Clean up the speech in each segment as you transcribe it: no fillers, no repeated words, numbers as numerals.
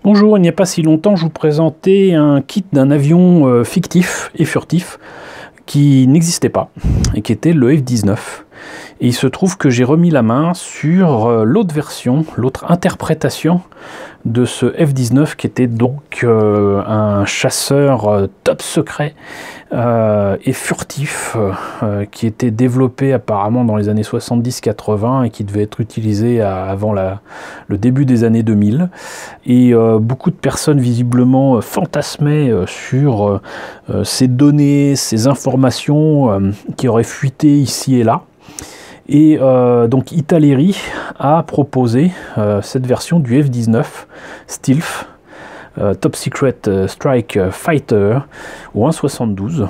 Bonjour, il n'y a pas si longtemps, je vous présentais un kit d'un avion fictif et furtif qui n'existait pas et qui était le F-19. Et il se trouve que j'ai remis la main sur l'autre version, l'autre interprétation de ce F-19 qui était donc un chasseur top secret et furtif qui était développé apparemment dans les années 70-80 et qui devait être utilisé avant le début des années 2000. Et beaucoup de personnes visiblement fantasmaient sur ces données, ces informations qui auraient fuité ici et là. Et donc Italeri a proposé cette version du F-19 Stealth Top Secret Strike Fighter au 1,72,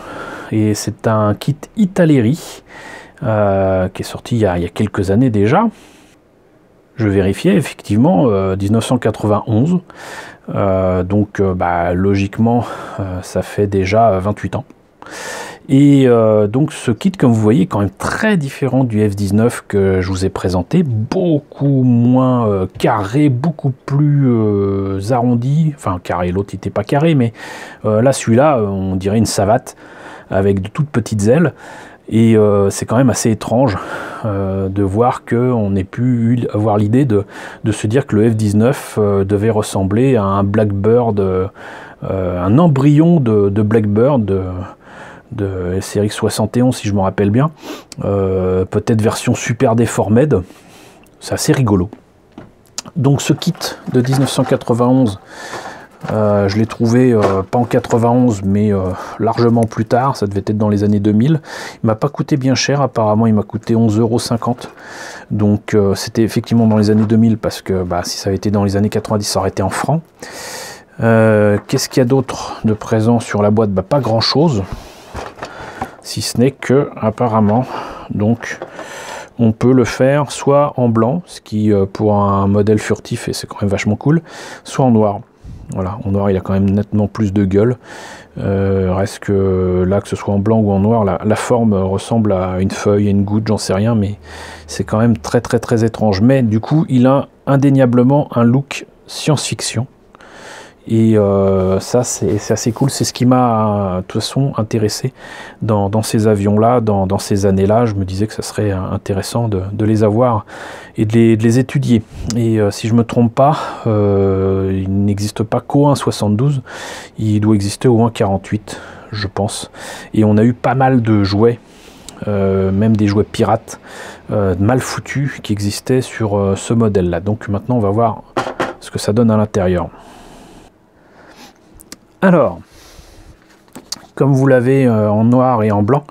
et c'est un kit Italeri qui est sorti il y a quelques années déjà. Je vérifiais effectivement 1991, donc logiquement ça fait déjà 28 ans. Et donc ce kit, comme vous voyez, est quand même très différent du F-19 que je vous ai présenté, beaucoup moins carré, beaucoup plus arrondi, enfin carré, l'autre n'était pas carré, mais là celui-là on dirait une savate avec de toutes petites ailes, et c'est quand même assez étrange de voir qu'on ait pu avoir l'idée de se dire que le F-19 devait ressembler à un Blackbird, un embryon de Blackbird, de SRX 71 si je me rappelle bien, peut-être version super déformed. C'est assez rigolo. Donc ce kit de 1991, je l'ai trouvé pas en 91 mais largement plus tard, ça devait être dans les années 2000. Il m'a pas coûté bien cher, apparemment il m'a coûté 11,50 €. Donc c'était effectivement dans les années 2000, parce que si ça avait été dans les années 90 ça aurait été en francs. Qu'est-ce qu'il y a d'autre de présent sur la boîte? Pas grand chose, si ce n'est que apparemment donc on peut le faire soit en blanc, ce qui pour un modèle furtif, et c'est quand même vachement cool, soit en noir. Voilà, en noir il a quand même nettement plus de gueule. Reste que là, que ce soit en blanc ou en noir, la forme ressemble à une feuille, à une goutte, j'en sais rien, mais c'est quand même très très très étrange. Mais du coup il a indéniablement un look science-fiction. Et ça c'est assez cool, c'est ce qui m'a de toute façon intéressé dans ces avions-là, dans ces années-là. Je me disais que ça serait intéressant de les avoir et de les étudier. Et si je me trompe pas, il n'existe pas qu'au 1,72, il doit exister au 1,48 je pense. Et on a eu pas mal de jouets, même des jouets pirates mal foutus qui existaient sur ce modèle-là. Donc maintenant on va voir ce que ça donne à l'intérieur. Alors, comme vous l'avez en noir et en blanc,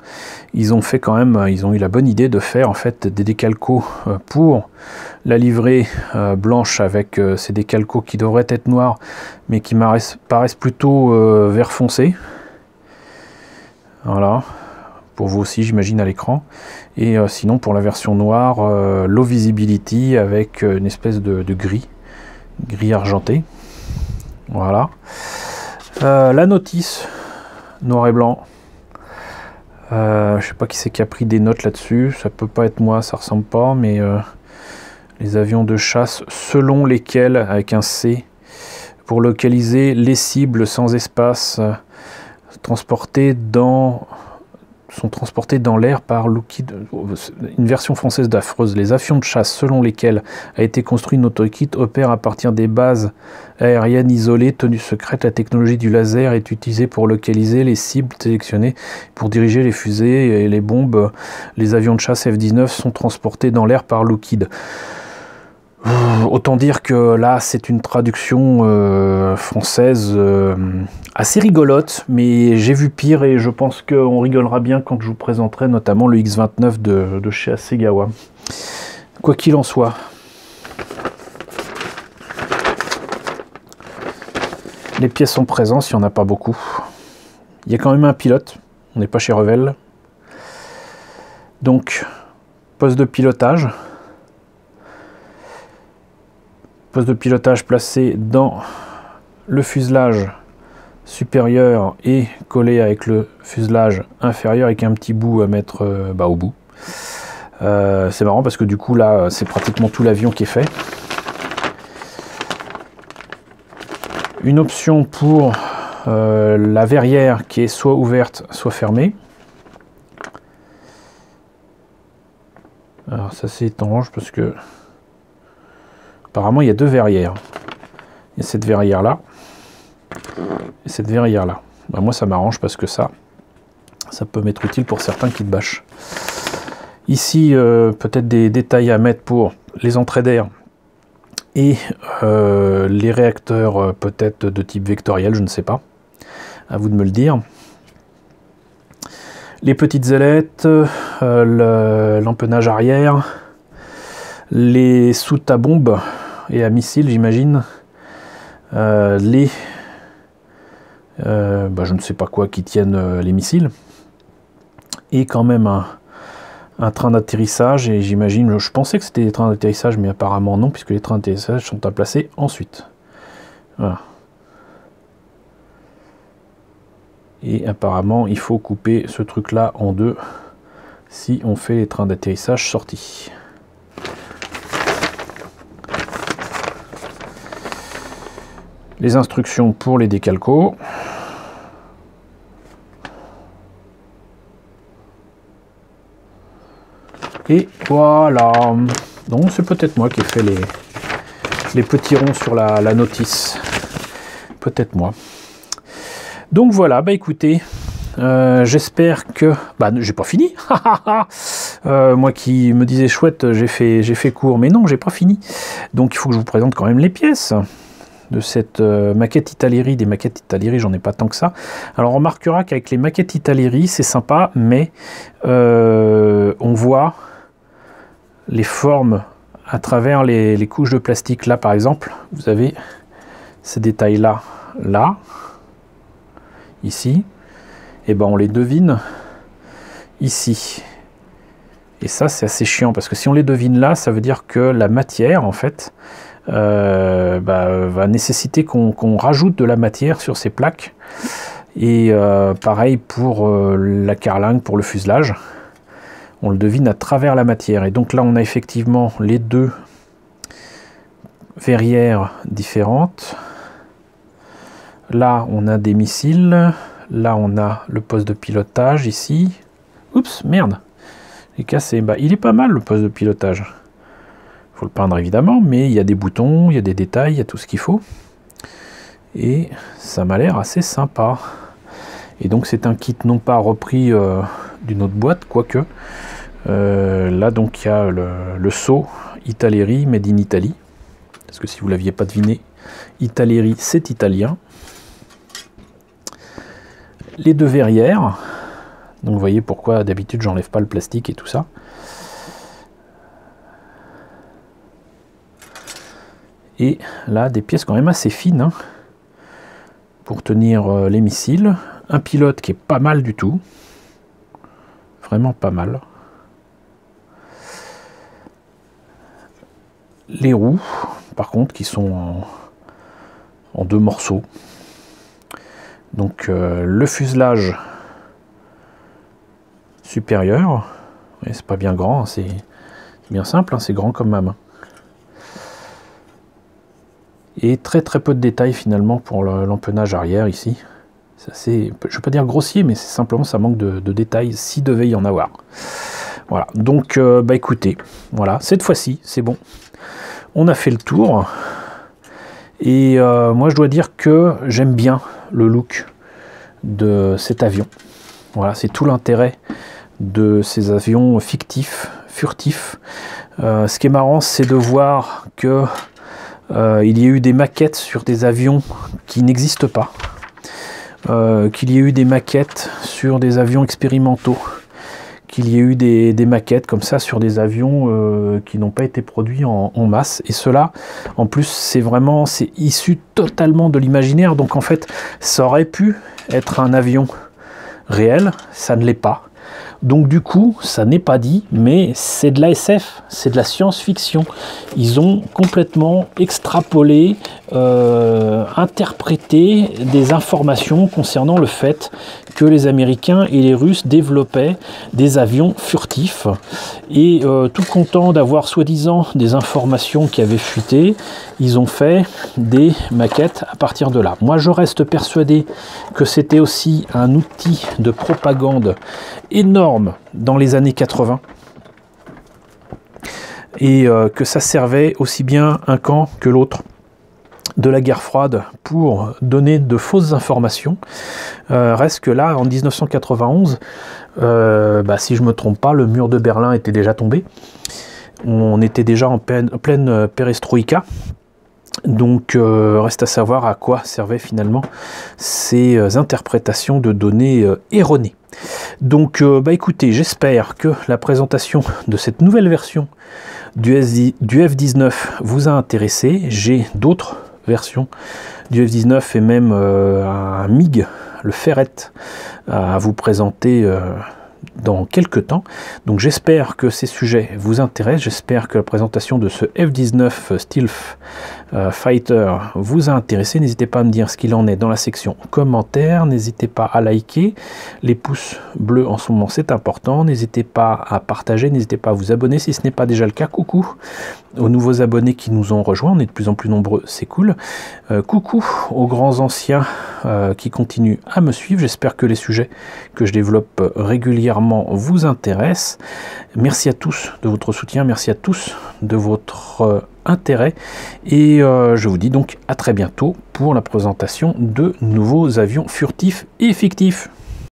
ils ont fait quand même, ils ont eu la bonne idée de faire en fait des décalcos pour la livrée blanche, avec ces décalcos qui devraient être noirs, mais qui paraissent plutôt vert foncé. Voilà, pour vous aussi j'imagine à l'écran. Et sinon pour la version noire, low visibility avec une espèce de gris argenté. Voilà. La notice noir et blanc, je sais pas qui c'est qui a pris des notes là-dessus, ça peut pas être moi, ça ressemble pas, mais les avions de chasse selon lesquels, avec un C, pour localiser les cibles sans espace, sont transportés dans l'air par Lockheed, une version française d'Affreuse. Les avions de chasse selon lesquels a été construit notre kit opèrent à partir des bases aériennes isolées, tenues secrètes. La technologie du laser est utilisée pour localiser les cibles sélectionnées, pour diriger les fusées et les bombes. Les avions de chasse F-19 sont transportés dans l'air par Lockheed. Autant dire que là c'est une traduction française assez rigolote, mais j'ai vu pire et je pense qu'on rigolera bien quand je vous présenterai notamment le X-29 de chez Hasegawa. Quoi qu'il en soit, les pièces sont présentes, il n'y en a pas beaucoup. Il y a quand même un pilote, on n'est pas chez Revell. Donc, poste de pilotage. Poste de pilotage placé dans le fuselage supérieur et collé avec le fuselage inférieur, avec un petit bout à mettre au bout. C'est marrant parce que du coup là c'est pratiquement tout l'avion qui est fait. Une option pour la verrière qui est soit ouverte, soit fermée. Alors ça c'est étrange parce que apparemment il y a deux verrières. Il y a cette verrière là et cette verrière là. Ben, moi ça m'arrange parce que ça peut m'être utile pour certains kits bâches. Ici peut-être des détails à mettre pour les entrées d'air et les réacteurs peut-être de type vectoriel, je ne sais pas. À vous de me le dire. Les petites ailettes, l'empennage arrière, les soutes à bombes et à missiles, j'imagine, je ne sais pas quoi qui tiennent les missiles, et quand même un train d'atterrissage, et j'imagine, je pensais que c'était des trains d'atterrissage, mais apparemment non, puisque les trains d'atterrissage sont à placer ensuite. Voilà. Et apparemment, il faut couper ce truc-là en deux si on fait les trains d'atterrissage sortis. Les instructions pour les décalcos. Et voilà. Donc c'est peut-être moi qui ai fait les petits ronds sur la notice. Peut-être moi. Donc voilà, bah écoutez, j'espère que... Bah j'ai pas fini. Moi qui me disais chouette, j'ai fait court, mais non, j'ai pas fini. Donc il faut que je vous présente quand même les pièces de cette maquette Italeri. Des maquettes Italeri, j'en ai pas tant que ça. Alors on remarquera qu'avec les maquettes Italeri, c'est sympa, mais on voit les formes à travers les couches de plastique. Là par exemple, vous avez ces détails-là, là, ici, et ben on les devine ici. Et ça c'est assez chiant, parce que si on les devine là, ça veut dire que la matière en fait va nécessiter qu'on rajoute de la matière sur ces plaques. Et pareil pour la carlingue, pour le fuselage, on le devine à travers la matière. Et donc là on a effectivement les deux verrières différentes. Là on a des missiles, là on a le poste de pilotage ici. Oups, merde, j'ai cassé. Bah, il est pas mal le poste de pilotage. Il faut le peindre évidemment, mais il y a des boutons, il y a des détails, il y a tout ce qu'il faut. Et ça m'a l'air assez sympa. Et donc c'est un kit non pas repris d'une autre boîte, quoique. Là donc il y a le seau Italeri Made in Italy. Parce que si vous ne l'aviez pas deviné, Italeri c'est italien. Les deux verrières, donc vous voyez pourquoi d'habitude j'enlève pas le plastique et tout ça. Et là des pièces quand même assez fines hein, pour tenir les missiles. Un pilote qui est pas mal du tout, vraiment pas mal. Les roues par contre qui sont en deux morceaux. Donc le fuselage supérieur, c'est pas bien grand, hein, c'est bien simple, hein, c'est grand comme ma main. Et très peu de détails finalement pour l'empennage arrière ici. C'est, je ne vais pas dire grossier, mais c'est simplement ça manque de détails s'il devait y en avoir. Voilà, donc bah écoutez, voilà, cette fois-ci c'est bon. On a fait le tour. Et moi je dois dire que j'aime bien le look de cet avion. Voilà, c'est tout l'intérêt de ces avions fictifs, furtifs. Ce qui est marrant, c'est de voir que il y a eu des maquettes sur des avions qui n'existent pas. Qu'il y ait eu des maquettes sur des avions expérimentaux. Qu'il y ait eu des maquettes comme ça sur des avions qui n'ont pas été produits en masse. Et cela, en plus, c'est issu totalement de l'imaginaire. Donc en fait, ça aurait pu être un avion réel, ça ne l'est pas. Donc du coup, ça n'est pas dit, mais c'est de la SF, c'est de la science-fiction. Ils ont complètement extrapolé, interprété des informations concernant le fait que les Américains et les Russes développaient des avions furtifs. Et tout content d'avoir soi-disant des informations qui avaient fuité, ils ont fait des maquettes à partir de là. Moi, je reste persuadé que c'était aussi un outil de propagande énorme dans les années 80 et que ça servait aussi bien un camp que l'autre de la guerre froide pour donner de fausses informations. Reste que là, en 1991, si je ne me trompe pas, le mur de Berlin était déjà tombé. On était déjà en pleine perestroïka. Donc, reste à savoir à quoi servaient finalement ces interprétations de données erronées. Donc, écoutez, j'espère que la présentation de cette nouvelle version du F-19 vous a intéressé. J'ai d'autres versions du F-19 et même un MiG, le Ferret, à vous présenter dans quelques temps. Donc j'espère que ces sujets vous intéressent, j'espère que la présentation de ce F-19 Stealth Fighter vous a intéressé. N'hésitez pas à me dire ce qu'il en est dans la section commentaires, n'hésitez pas à liker, les pouces bleus en ce moment c'est important, n'hésitez pas à partager, n'hésitez pas à vous abonner si ce n'est pas déjà le cas. Coucou aux nouveaux abonnés qui nous ont rejoints, on est de plus en plus nombreux, c'est cool. Coucou aux grands anciens qui continuent à me suivre, j'espère que les sujets que je développe régulièrement vous intéressent. Merci à tous de votre soutien, merci à tous de votre intérêt et je vous dis donc à très bientôt pour la présentation de nouveaux avions furtifs et fictifs.